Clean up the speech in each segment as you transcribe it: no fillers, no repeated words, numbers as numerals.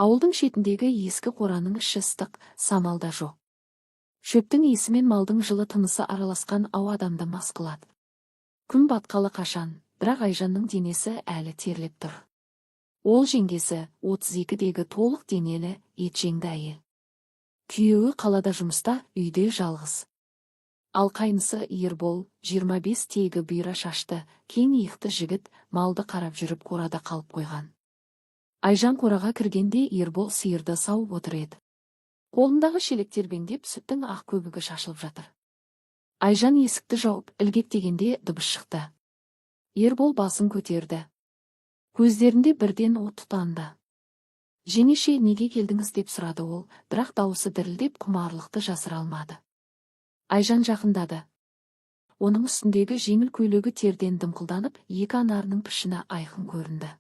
Ауылдың шетіндегі ескі қораның іші ыстық, самалда жоқ. Шөптің иісі мен малдың жылы тынысы араласқан ауа адамды мас қылады. Күн батқалы қашан, бірақ Айжанның денесі әлі терлеп тұр. Ол жеңгесі 32-дегі толық денелі, етжеңді әйел. Күйеуі қалада жұмыста, үйде жалғыз. Ал қайнысы Ербол 25-тегі бұйра шашты, кең иықты жігіт, малды қарап жүріп қорада қалып қойған. Айжан қораға кіргенде Ербол сиырды сауып отыр еді. Қолындағы шелек тербеңдеп, сүттің ақ көбігі шашылып жатыр. Айжан есікті жауып, ілгектегенде дыбыс шықты. Ербол басын көтерді. Көздерінде бірден от тұтанды. Жеңеше, неге келдіңіз деп сұрады ол, бірақ дауысы дірілдеп құмарлықты жасыра алмады. Айжан жақындады. Оның үстіндегі жеңіл көйлегі терден дымқылданып, екі анарының пішіні айқын көрінді.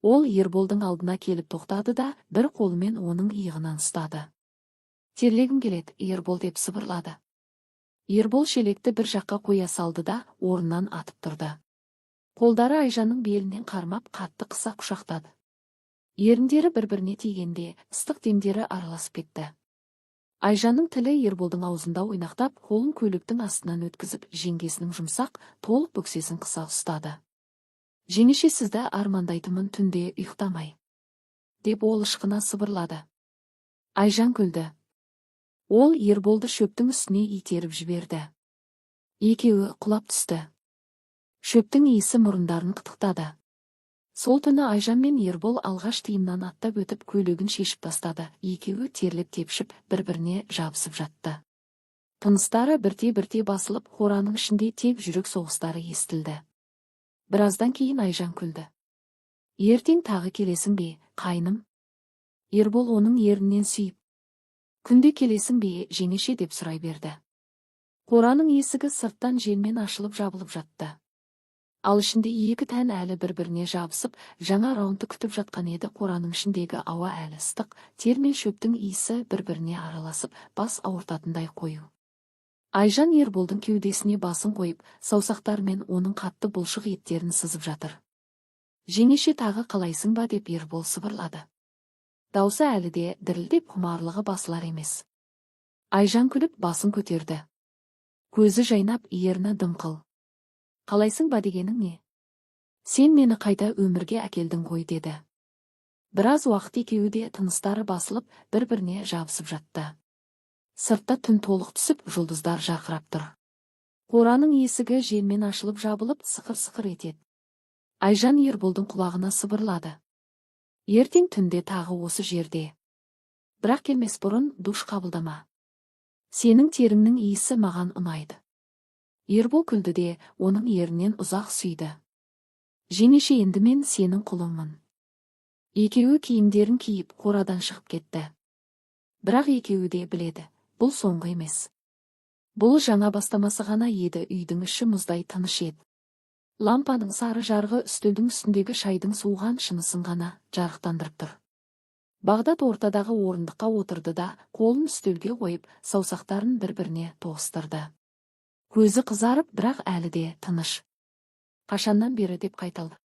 Ол Ерболдың алдына келіп тоқтады да, бір қолымен оның иығынан ұстады. Терлегім келеді, Ербол деп сыбырлады. Ербол шелекті бір жаққа қоя салды да, орнынан атып тұрды. Қолдары Айжанның белінен қармап, қатты қыса құшақтады. Еріндері бір-біріне тигенде, ыстық демдері араласып кетті. Айжанның тілі Ерболдың аузында ойнақтап, қолын көйлектің астынан өткізіп, жеңгесінің жұмсақ, толық бөксесін қыса ұстады. Жеңеше, сізді армандайтынмын түнде ұйықтамай, деп ол ышқына сыбырлады. Айжан күлді. Ол Ерболды шөптің үстіне итеріп жіберді. Екеуі құлап түсті. Шөптің иісі мұрындарын қытықтады. Сол түні Айжан мен Ербол алғаш тиымнан аттап өтіп көйлегін шешіп тастады. Екеуі терлеп тепшіп, бір-біріне жабысып жатты. Тыныстары бірте-бірте басылып, қораның ішінде тек жүрек соғыстары естілді. Біраздан кейін Айжан күлді. Ертең тағы келесің бе, қайным? Ербол оның ерінен сүйіп. Күнде келесің бе, жеңеше, деп сұрай берді. Қораның есігі сырттан желмен ашылып жабылып жатты. Ал ішінде екі тән әлі бір-біріне жабысып, жаңа раунды күтіп жатқан еді. Қораның ішіндегі ауа әлі ыстық, тер мен шөптің иісі бір-біріне араласып, бас ауыртатындай қою. Айжан Ерболдың кеудесіне басын қойып, саусақтарымен оның қатты бұлшық еттерін сызып жатыр. Жеңеше, тағы қалайсың ба, деп Ербол сыбырлады. Даусы әлі де дірілдеп, құмарлығы басылар емес. Айжан күліп басын көтерді. Көзі жайнап, ерні дымқыл. Қалайсың ба дегенің не? Сен мені қайта өмірге әкелдің ғой, деді. Біраз уақыт екеуі де тыныстары басылып, бір-біріне жабысып жатты. Сыртта түн толық түсіп, жұлдыздар жарқырап тұр. Қораның есігі желмен ашылып жабылып, сықыр-сықыр етеді. Айжан Ерболдың құлағына сыбырлады. Ертең түнде тағы осы жерде. Бірақ келмес бұрын душ қабылдама. Сенің теріңнің иісі маған ұнайды. Ербол күлді де, оның ерінен ұзақ сүйді. Жеңеше, енді мен сенің құлыңмын. Екеуі киімдерін киіп, қорадан шығып кетті. Бірақ екеуі де біледі, бұл соңғы емес. Бұл жаңа бастамасы ғана еді. Үйдің іші мұздай тыныш еді. Лампаның сары жарығы үстелдің үстіндегі шайдың суыған шынысын ғана жарықтандырып тұр. Бағдат ортадағы орындыққа отырды да, қолын үстелге қойып, саусақтарын бір-біріне тоғыстырды. Көзі қызарып, бірақ әлі де тыныш. Қашаннан бері, деп қайталды.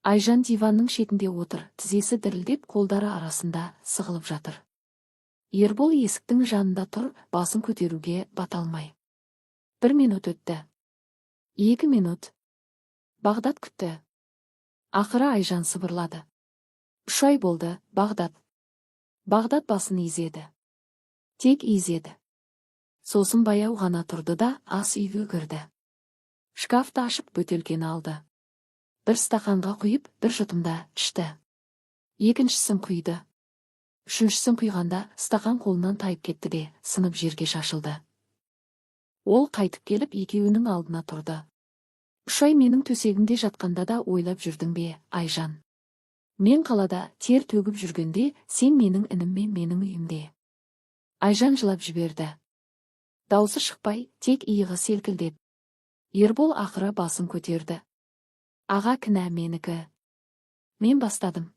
Айжан диванның шетінде отыр, тізесі дірілдеп, қолдары арасында сығылып жатыр. Ербол есіктің жанында тұр, басын көтеруге бата алмай. 1 минут өтті. 2 минут. Бағдат күтті. Ақыры Айжан сыбырлады. 3 ай болды, Бағдат. Бағдат басын изеді. Тек изеді. Сосын баяу ғана тұрды да, ас үйге кірді. Шкафты ашып, бөтелкені алды. Бір стақанға құйып, бір жұтымда ішті. Екіншісін құйды. Үшіншісін құйғанда, стақан қолынан тайып кетті де, сынып жерге шашылды. Ол қайтып келіп, екеуінің алдына тұрды. 3 ай менің төсегімде жатқанда да ойлап жүрдің бе, Айжан? Мен қалада тер төгіп жүргенде, сен менің інім мен менің үйімде. Айжан жылап жіберді. Даусы шықпай, тек иығы селкілдеп. Ербол ақыры басын көтерді. Аға, кінә менікі. Мен бастадым.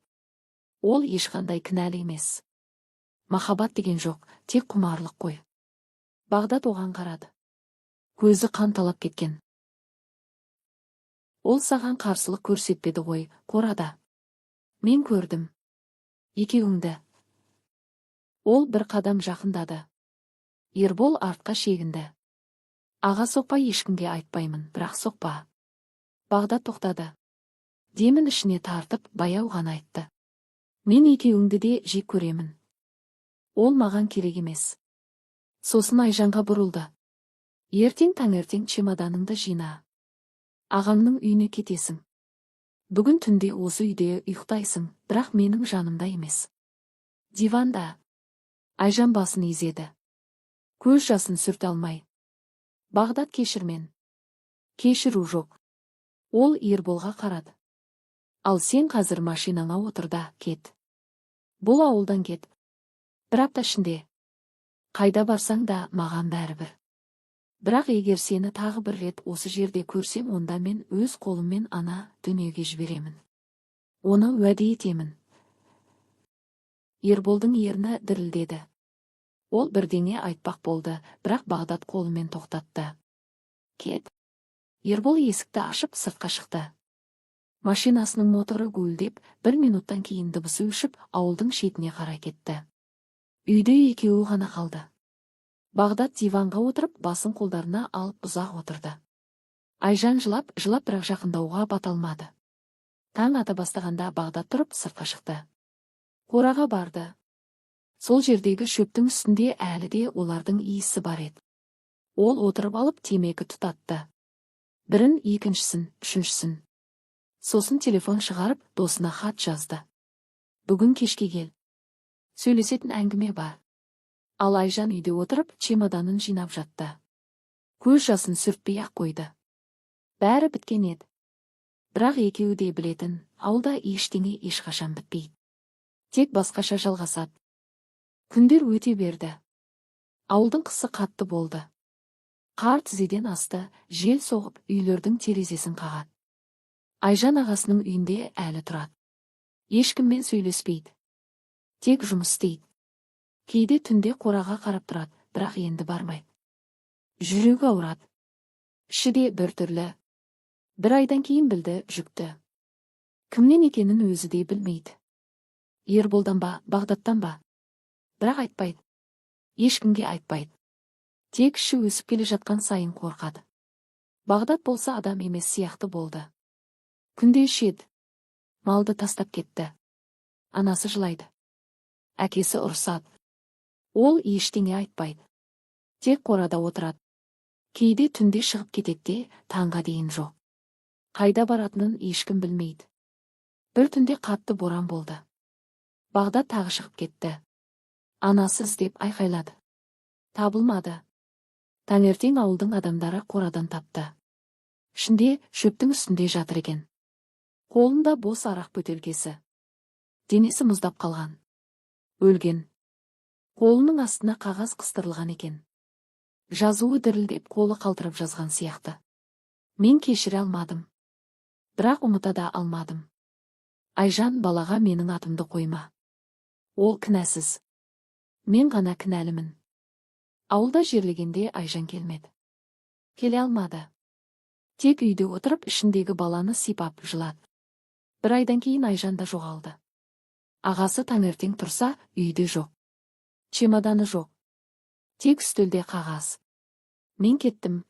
Ол ешқандай кінәлі емес. Махаббат деген жоқ, тек құмарлық қой. Бағдат оған қарады. Көзі қанталап кеткен. Ол саған қарсылық көрсетпеді ғой, қорада. Мен көрдім. Екеуіңді. Ол бір қадам жақындады. Ербол артқа шегінді. Аға, соқпа, ешкімге айтпаймын, бірақ соқпа. Бағдат тоқтады. Демін ішіне тартып, баяу ғана айтты. Мен екеуіңді де жек көремін. Ол маған керек емес. Сосын Айжанға бұрылды. Ертең таңертең чемоданыңды жина. Ағаңның үйіне кетесің. Бүгін түнде осы үйде ұйықтайсың, бірақ менің жанымда емес. Диванда. Айжан басын изеді. Көз жасын сүрте алмай. Бағдат, кешір мен. Кешіру жоқ. Ол Ерболға қарады. Ал сен қазір машинаңа отыр да кет. Бұл ауылдан кет. Бір апта ішінде. Қайда барсаң да маған бәрібір. Бірақ егер сені тағы бір рет осы жерде көрсем, онда мен өз қолыммен ана дүниеге жіберемін. Оны уәде етемін. Ерболдың ерні дірілдеді. Ол бірдеңе айтпақ болды, бірақ Бағдат қолымен тоқтатты. Кет. Ербол есікті ашып сыртқа шықты. Машинасының моторы гуілдеп, 1 минуттан кейін дыбысы өшіп, ауылдың шетіне қарай кетті. Үйде екеуі ғана қалды. Бағдат диванға отырып, басын қолдарына алып ұзақ отырды. Айжан жылап, бірақ жақындауға бата алмады. Таң ата бастағанда Бағдат тұрып сыртқа шықты. Қораға барды. Сол жердегі шөптің үстінде әлі де олардың иісі бар еді. Ол отырып алып темекі тұтатты. Бірін, екіншісін, үшіншісін. Сосын телефон шығарып, досына хат жазды. Бүгін кешке кел. Сөйлесетін әңгіме бар. Ал Айжан үйде отырып, чемоданын жинап жатты. Көз жасын сүртпей-ақ қойды. Бәрі біткен еді. Бірақ екеуі де білетін, ауылда ештеңе ешқашан бітпейді. Тек басқаша жалғасады. Күндер өте берді. Ауылдың қысы қатты болды. Қар тізеден асты, жел соғып, үйлердің терезесін қағады. Айжан ағасының үйінде әлі тұрады. Ешкіммен сөйлеспейді. Тек жұмыс істейді. Кейде түнде қораға қарап тұрады, бірақ енді бармайды. Жүрегі ауырады. Іші де біртүрлі. 1 айдан кейін білді, жүкті. Кімнен екенін өзі де білмейді. Ерболдан ба, Бағдаттан ба? Бірақ айтпайды. Ешкімге айтпайды. Тек іші өсіп келе жатқан сайын қорқады. Бағдат болса адам емес сияқты болды. Күнде ішеді. Малды тастап кетті. Анасы жылайды. Әкесі ұрсады. Ол ештеңе айтпайды. Тек қорада отырады. Кейде түнде шығып кетеді, таңға дейін жоқ. Қайда баратынын ешкім білмейді. Бір түнде қатты боран болды. Бағдат тағы шығып кетті. Анасы іздеп айқайлады. Табылмады. Таңертең ауылдың адамдары қорадан тапты. Ішінде шөптің үстінде жатыр екен. Қолында бос арақ бөтелкесі. Денесі мұздап қалған. Өлген. Қолының астына қағаз қыстырылған екен. Жазуы дірілдеп, қолы қалтырап жазған сияқты. Мен кешіре алмадым. Бірақ ұмыта да алмадым. Айжан, балаға менің атымды қойма. Ол кінәсіз. Мен ғана кінәлімін. Ауылда жерлегенде Айжан келмеді. Келе алмады. Тек үйде отырып, ішіндегі баланы сипап жылады. 1 айдан кейін Айжан да жоғалды. Ағасы таңертең тұрса, үйде жоқ. Чемоданы жоқ. Тек үстелде қағаз. Мен кеттім.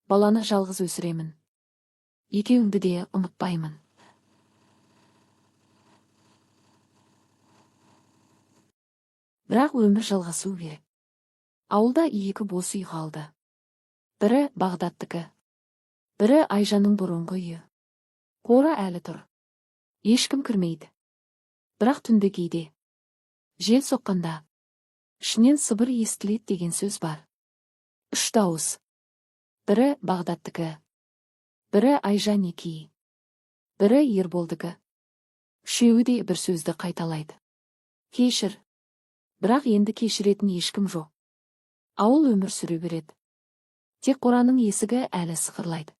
Баланы жалғыз өсіремін. Екеуіңді де ұмытпаймын. Бірақ өмір жалғасу керек. Ауылда 2 бос үй қалды. Бірі Бағдаттікі. Бірі Айжанның бұрынғы үйі. Қора әлі тұр. Ешкім кірмейді. Бірақ түнде кейде. Жел соққанда. Ішінен сыбыр естіледі деген сөз бар. 3 дауыс. Бірі Бағдаттікі. Бірі Айжан екеуі. Бірі Ерболдікі. Үшеуі де бір сөзді қайталайды. Кешір. Бірақ енді кешіретін ешкім жоқ. Ауыл өмір сүре береді. Тек қораның есігі әлі сықырлайды.